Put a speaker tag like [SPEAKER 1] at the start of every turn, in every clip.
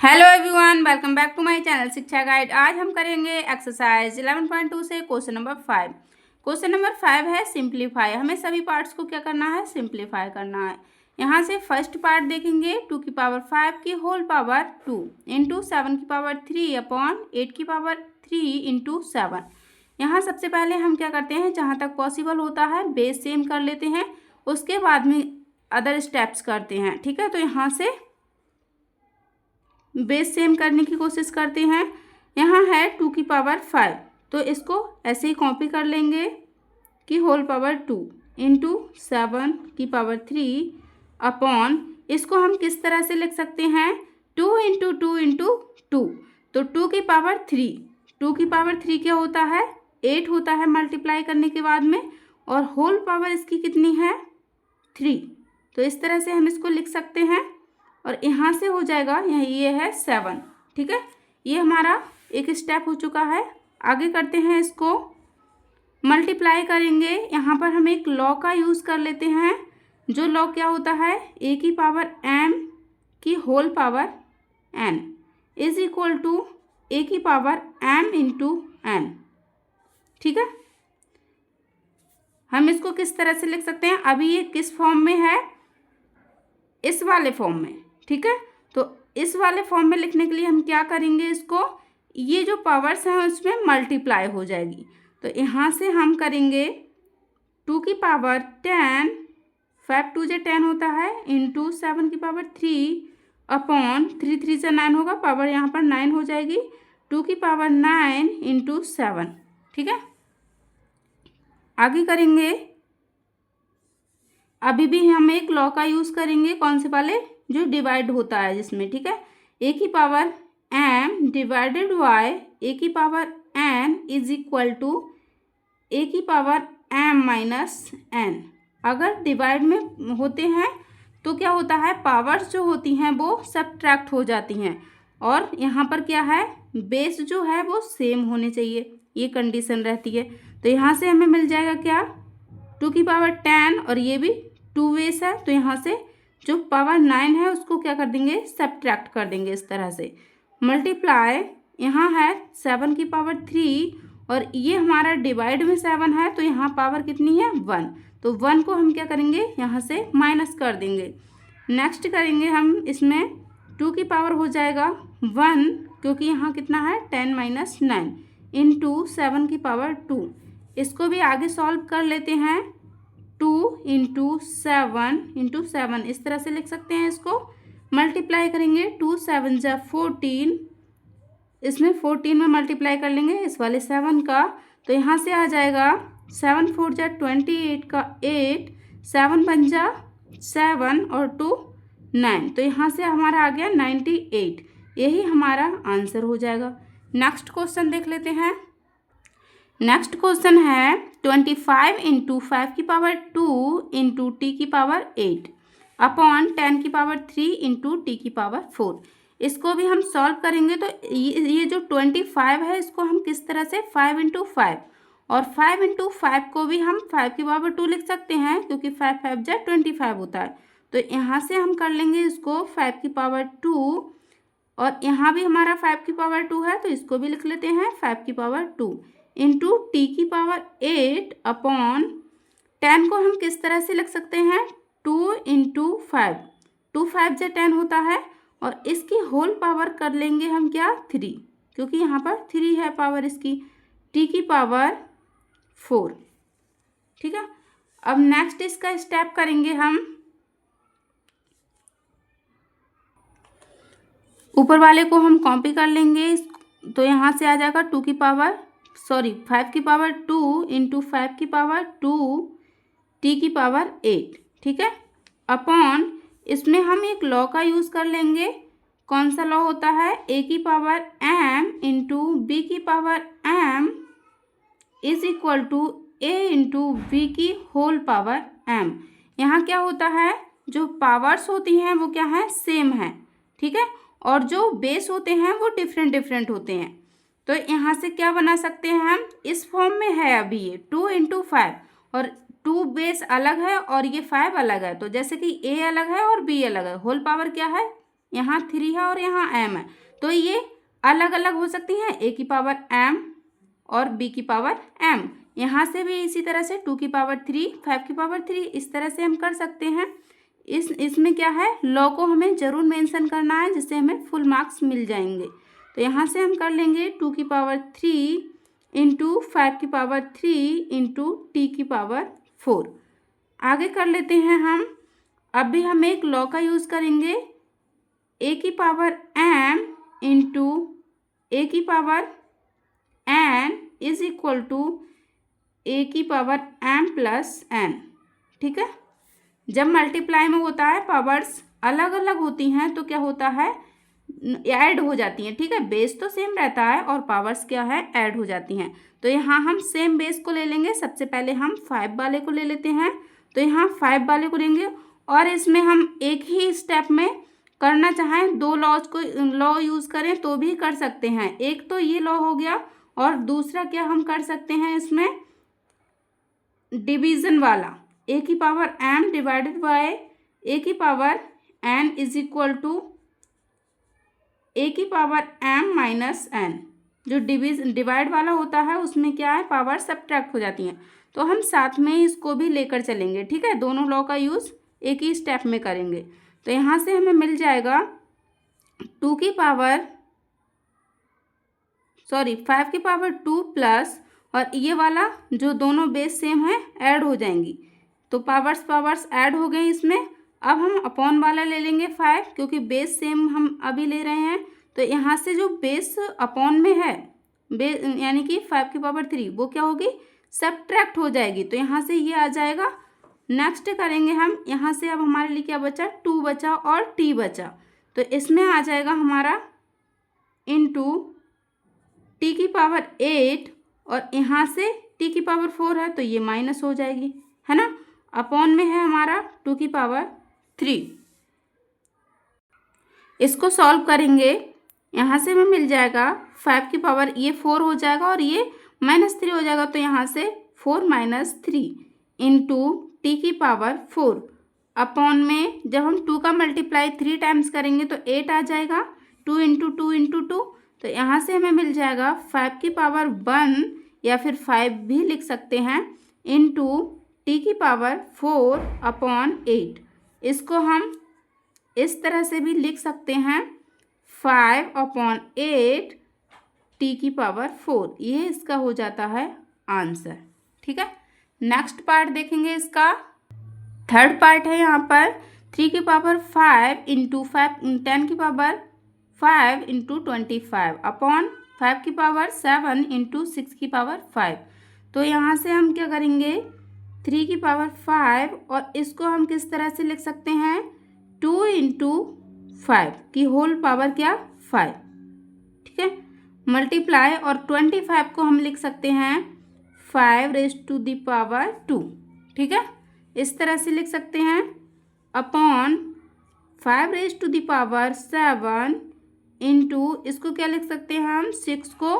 [SPEAKER 1] Hello everyone, welcome back to my channel Shiksha guide. आज हम करेंगे एक्सरसाइज 11.2 से क्वेश्चन नंबर 5। क्वेश्चन नंबर 5 है सिंप्लीफाई। हमें सभी पार्ट्स को क्या करना है, सिंप्लीफाई करना है। यहाँ से फर्स्ट पार्ट देखेंगे 2 की पावर 5 की होल पावर 2 इंटू 7 की पावर 3 अपॉन 8 की पावर 3 इंटू 7। यहाँ सबसे पहले हम क्या करते हैं, जहाँ तक पॉसिबल होता है बेस सेम कर लेते हैं, उसके बाद में अदर स्टेप्स करते हैं। ठीक है, तो यहाँ से बेस सेम करने की कोशिश करते हैं। यहाँ है 2 की पावर 5, तो इसको ऐसे ही कॉपी कर लेंगे कि होल पावर 2 इंटू 7 की पावर 3 अपॉन, इसको हम किस तरह से लिख सकते हैं, 2 इंटू 2 इंटू 2। तो 2 की पावर 3, 2 की पावर 3 क्या होता है, 8 होता है मल्टीप्लाई करने के बाद में, और होल पावर इसकी कितनी है, 3। तो इस तरह से हम इसको लिख सकते हैं और यहाँ से हो जाएगा, यहाँ ये है 7। ठीक है, ये हमारा एक स्टेप हो चुका है। आगे करते हैं, इसको मल्टीप्लाई करेंगे। यहाँ पर हम एक लॉ का यूज़ कर लेते हैं। जो लॉ क्या होता है, ए की पावर m की whole power n is equal to A की पावर m इंटू n। ठीक है, हम इसको किस तरह से लिख सकते हैं, अभी ये किस फॉर्म में है, इस वाले फॉर्म में। ठीक है, तो इस वाले फॉर्म में लिखने के लिए हम क्या करेंगे, इसको ये जो पावर्स हैं उसमें मल्टीप्लाई हो जाएगी। तो यहाँ से हम करेंगे 2 की पावर 10, 5 2 से 10 होता है, इंटू 7 की पावर 3 अपॉन 3 3 से 9 होगा, पावर यहाँ पर 9 हो जाएगी, 2 की पावर 9 इंटू 7। ठीक है, आगे करेंगे। अभी भी हम एक लॉ का यूज़ करेंगे, कौन से वाले, जो डिवाइड होता है जिसमें। ठीक है, ए की power m divided by A की power n is equal to A की पावर m माइनस n। अगर डिवाइड में होते हैं तो क्या होता है, पावर्स जो होती हैं वो सब्ट्रैक्ट हो जाती हैं, और यहाँ पर क्या है, बेस जो है वो सेम होने चाहिए, ये कंडीशन रहती है। तो यहाँ से हमें मिल जाएगा क्या, 2 की पावर 10, और ये भी 2 बेस है, तो यहाँ से जो पावर 9 है उसको क्या कर देंगे, सब्ट्रैक्ट कर देंगे इस तरह से। मल्टीप्लाई, यहाँ है 7 की पावर 3, और ये हमारा डिवाइड में 7 है, तो यहाँ पावर कितनी है, 1। तो 1 को हम क्या करेंगे, यहाँ से माइनस कर देंगे। नेक्स्ट करेंगे हम, इसमें 2 की पावर हो जाएगा 1, क्योंकि यहाँ कितना है, 10 माइनस 9 इंटू 7 की पावर 2। इसको भी आगे सॉल्व कर लेते हैं, 2 इंटू 7 इस तरह से लिख सकते हैं। इसको मल्टीप्लाई करेंगे, 2 7 जा 14, इसमें 14 में मल्टीप्लाई कर लेंगे इस वाले 7 का, तो यहाँ से आ जाएगा 7 4 जा 28 का 8, 7 5 जा 7 और 2 9, तो यहाँ से हमारा आ गया 98। यही हमारा आंसर हो जाएगा। नेक्स्ट क्वेश्चन देख लेते हैं। नेक्स्ट क्वेश्चन है 25 इंटू 5 की पावर 2 इंटू टी की पावर 8 अपॉन 10 की पावर 3 इंटू टी की पावर 4। इसको भी हम सॉल्व करेंगे। तो ये जो 25 है इसको हम किस तरह से, 5 इंटू 5, और 5 इंटू 5 को भी हम 5 की पावर 2 लिख सकते हैं, क्योंकि 5 5 जा 25 होता है। तो यहाँ से हम कर लेंगे इसको 5 की पावर 2, और यहाँ भी हमारा 5 की पावर 2 है, तो इसको भी लिख लेते हैं 5 की पावर 2 इंटू टी की पावर 8 अपॉन 10 को हम किस तरह से लिख सकते हैं, 2 इंटू 5, 2 5 जा 10 होता है, और इसकी होल पावर कर लेंगे हम क्या, 3, क्योंकि यहाँ पर 3 है पावर इसकी, टी की पावर 4। ठीक है, अब नेक्स्ट इसका स्टेप करेंगे हम। ऊपर वाले को हम कॉपी कर लेंगे, तो यहाँ से आ जाएगा 5 की पावर 2 इंटू 5 की पावर 2 टी की पावर 8। ठीक है, अपॉन, इसमें हम एक लॉ का यूज़ कर लेंगे। कौन सा लॉ होता है, ए की पावर m इंटू बी की power m is equal to a into b की होल पावर m। यहाँ क्या होता है, जो पावर्स होती हैं वो क्या है, सेम है। ठीक है, और जो बेस होते हैं वो डिफरेंट डिफरेंट होते हैं। तो यहाँ से क्या बना सकते हैं हम, इस फॉर्म में है अभी ये 2 इंटू 5, और 2 बेस अलग है और ये 5 अलग है, तो जैसे कि ए अलग है और बी अलग है, होल पावर क्या है यहाँ 3 है और यहाँ m है, तो ये अलग अलग हो सकती हैं, a की पावर m और b की पावर m। यहाँ से भी इसी तरह से 2 की पावर 3, 5 की पावर 3, इस तरह से हम कर सकते हैं। इसमें क्या है, लॉ को हमें ज़रूर मेंशन करना है जिससे हमें फुल मार्क्स मिल जाएंगे। तो यहाँ से हम कर लेंगे 2 की पावर 3 इंटू 5 की पावर 3 इंटू टी की पावर 4। आगे कर लेते हैं हम। अब भी हम एक लॉ का यूज़ करेंगे, a की पावर m इंटू a की power n is equal to a की पावर m प्लस n। ठीक है, जब मल्टीप्लाई में होता है पावर्स अलग अलग होती हैं तो क्या होता है, ऐड हो जाती हैं। ठीक है, बेस तो सेम रहता है और पावर्स क्या है, ऐड हो जाती हैं। तो यहाँ हम सेम बेस को ले लेंगे। सबसे पहले हम 5 वाले को ले लेते हैं, तो यहाँ 5 वाले को लेंगे और इसमें हम एक ही स्टेप में करना चाहें, 2 लॉज को लॉ यूज़ करें तो भी कर सकते हैं। एक तो ये लॉ हो गया और दूसरा क्या हम कर सकते हैं, इसमें डिवीज़न वाला, a की power m divided by a की power n is equal to a की पावर m माइनस n। जो डिवाइड वाला होता है उसमें क्या है, पावर सब्ट्रैक्ट हो जाती हैं, तो हम साथ में इसको भी लेकर चलेंगे। ठीक है, दोनों लॉ का यूज़ एक ही स्टेप में करेंगे। तो यहाँ से हमें मिल जाएगा 5 की पावर 2 प्लस, और ये वाला जो दोनों बेस सेम है ऐड हो जाएंगी, तो पावर्स ऐड हो गए इसमें। अब हम अपॉन वाला ले लेंगे 5, क्योंकि बेस सेम हम अभी ले रहे हैं, तो यहाँ से जो बेस अपॉन में है यानी कि 5 की पावर 3 वो क्या होगी, सब्ट्रैक्ट हो जाएगी, तो यहाँ से ये आ जाएगा। नेक्स्ट करेंगे हम, यहाँ से अब हमारे लिए क्या बचा, 2 बचा और t बचा, तो इसमें आ जाएगा हमारा इंटू t की पावर 8, और यहाँ से t की पावर 4 है तो ये माइनस हो जाएगी, है ना। अपॉन में है हमारा 2 की पावर 3। इसको सॉल्व करेंगे, यहाँ से हमें मिल जाएगा 5 की पावर, ये 4 हो जाएगा और ये -3 हो जाएगा, तो यहाँ से 4 - 3 इंटू टी की पावर 4 अपॉन में, जब हम 2 का मल्टीप्लाई 3 टाइम्स करेंगे तो 8 आ जाएगा, 2 इंटू 2 इंटू 2, तो यहाँ से हमें मिल जाएगा 5 की पावर 1 या फिर 5 भी लिख सकते हैं, इंटू टी की पावर 4 अपॉन 8। इसको हम इस तरह से भी लिख सकते हैं, 5 अपॉन 8 टी की पावर 4, ये इसका हो जाता है आंसर। ठीक है, नेक्स्ट पार्ट देखेंगे इसका। थर्ड पार्ट है यहाँ पर 3 की पावर 5 इंटू 10 की पावर 5 इंटू 25 अपॉन 5 की पावर 7 इंटू 6 की पावर 5। तो यहाँ से हम क्या करेंगे, 3 की पावर 5 और इसको हम किस तरह से लिख सकते हैं, 2 इंटू 5 की होल पावर क्या, 5। ठीक है, मल्टीप्लाई, और 25 को हम लिख सकते हैं 5 रेज़ टू द पावर 2। ठीक है, इस तरह से लिख सकते हैं, upon 5 raise to the power 7 into, इसको क्या लिख सकते हैं हम, 6 को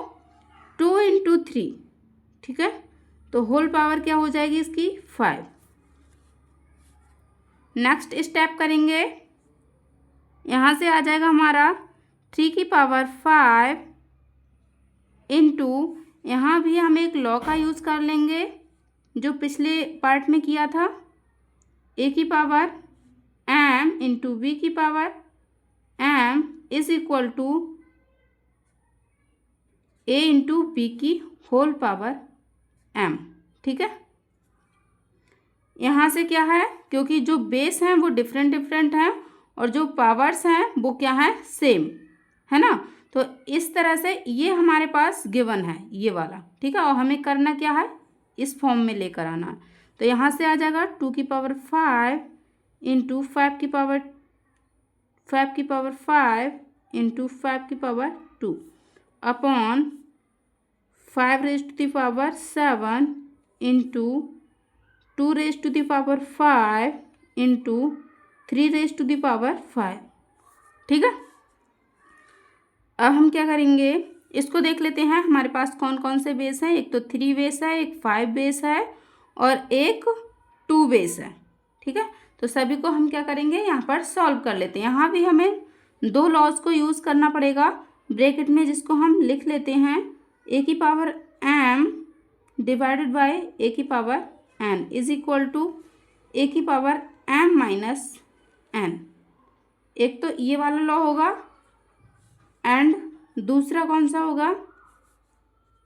[SPEAKER 1] 2 इंटू 3। ठीक है, तो होल पावर क्या हो जाएगी इसकी, 5। नेक्स्ट स्टेप करेंगे, यहाँ से आ जाएगा हमारा 3 की पावर 5 इंटू, यहाँ भी हम एक लॉ का यूज़ कर लेंगे जो पिछले पार्ट में किया था, a की पावर m इंटू b की power m is equal to a into b की होल पावर m। ठीक है, यहाँ से क्या है, क्योंकि जो बेस हैं वो डिफरेंट हैं और जो पावर्स हैं वो क्या है, सेम है ना, तो इस तरह से ये हमारे पास गिवन है ये वाला। ठीक है, और हमें करना क्या है, इस फॉर्म में लेकर आना है। तो यहाँ से आ जाएगा 2 की पावर 5 इंटू 5 की पावर 5 इंटू 5 की power 2 upon 5 raise to the power 7 into 2 raise to the power 5 into 3 raise to the power 5। ठीक है, अब हम क्या करेंगे, इसको देख लेते हैं हमारे पास कौन कौन से बेस हैं। एक तो 3 बेस है, एक 5 बेस है और एक 2 बेस है। ठीक है, तो सभी को हम क्या करेंगे, यहाँ पर सॉल्व कर लेते हैं। यहाँ भी हमें दो लॉज को यूज़ करना पड़ेगा ब्रैकेट में, जिसको हम लिख लेते हैं ए की power m divided by A की power n is equal to A की पावर m माइनस n। एक तो ये वाला लॉ होगा एंड दूसरा कौन सा होगा,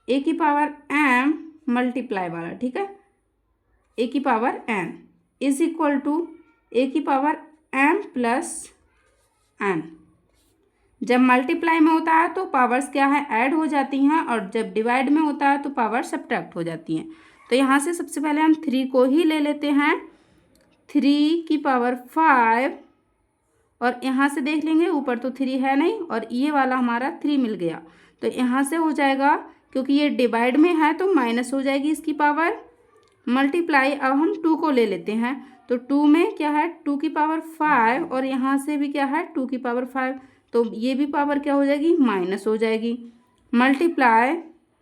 [SPEAKER 1] ए की पावर m मल्टीप्लाई वाला, ठीक है, ए की power n is equal to A की पावर m प्लस n। जब मल्टीप्लाई में होता है तो पावर्स क्या है, ऐड हो जाती हैं, और जब डिवाइड में होता है तो पावर सब्ट्रैक्ट हो जाती हैं। तो यहाँ से सबसे पहले हम 3 को ही ले लेते हैं, 3 की पावर 5, और यहाँ से देख लेंगे ऊपर तो 3 है नहीं, और ये वाला हमारा 3 मिल गया। तो यहाँ से हो जाएगा, क्योंकि ये डिवाइड में है तो माइनस हो जाएगी इसकी पावर, मल्टीप्लाई अब हम 2 को ले लेते हैं, तो 2 में क्या है 2 की पावर 5, और यहाँ से भी क्या है 2 की पावर 5, तो ये भी पावर क्या हो जाएगी, माइनस हो जाएगी, मल्टीप्लाई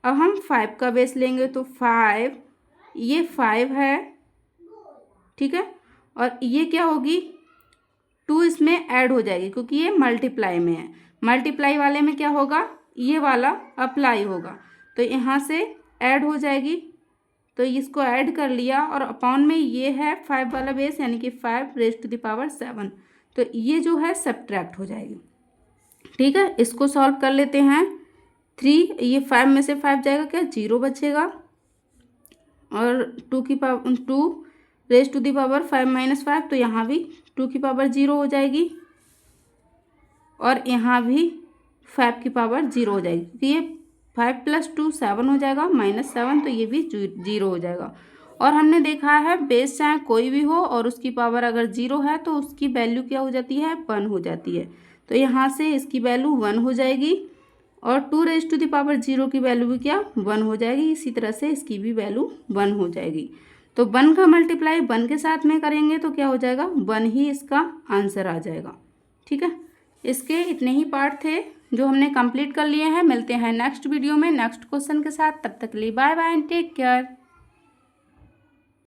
[SPEAKER 1] अब हम 5 का बेस लेंगे तो 5, ये 5 है, ठीक है, और ये क्या होगी 2 इसमें ऐड हो जाएगी, क्योंकि ये मल्टीप्लाई में है, मल्टीप्लाई वाले में क्या होगा, ये वाला अप्लाई होगा, तो यहाँ से ऐड हो जाएगी, तो इसको ऐड कर लिया, और अपॉन में ये है 5 वाला बेस, यानी कि 5 रेज़ टू द पावर 7, तो ये जो है सब्ट्रैक्ट हो जाएगी, ठीक है। इसको सॉल्व कर लेते हैं, 3 ये 5 में से 5 जाएगा, क्या 0 बचेगा, और 2 की power 2 raise to the power 5 minus 5, तो यहाँ भी 2 की पावर 0 हो जाएगी, और यहाँ भी 5 की पावर 0 हो जाएगी, क्योंकि ये 5 प्लस 2 7 हो जाएगा, माइनस 7, तो ये भी 0 हो जाएगा। और हमने देखा है बेस चाहे कोई भी हो और उसकी पावर अगर 0 है तो उसकी वैल्यू क्या हो जाती है, 1 हो जाती है, तो यहाँ से इसकी वैल्यू 1 हो जाएगी, और 2 रेज़ टू द पावर 0 की वैल्यू भी क्या 1 हो जाएगी, इसी तरह से इसकी भी वैल्यू 1 हो जाएगी। तो 1 का मल्टीप्लाई 1 के साथ में करेंगे तो क्या हो जाएगा, 1 ही इसका आंसर आ जाएगा, ठीक है। इसके इतने ही पार्ट थे जो हमने कंप्लीट कर लिए हैं। मिलते हैं नेक्स्ट वीडियो में नेक्स्ट क्वेश्चन के साथ, तब तक के लिए bye bye and take care.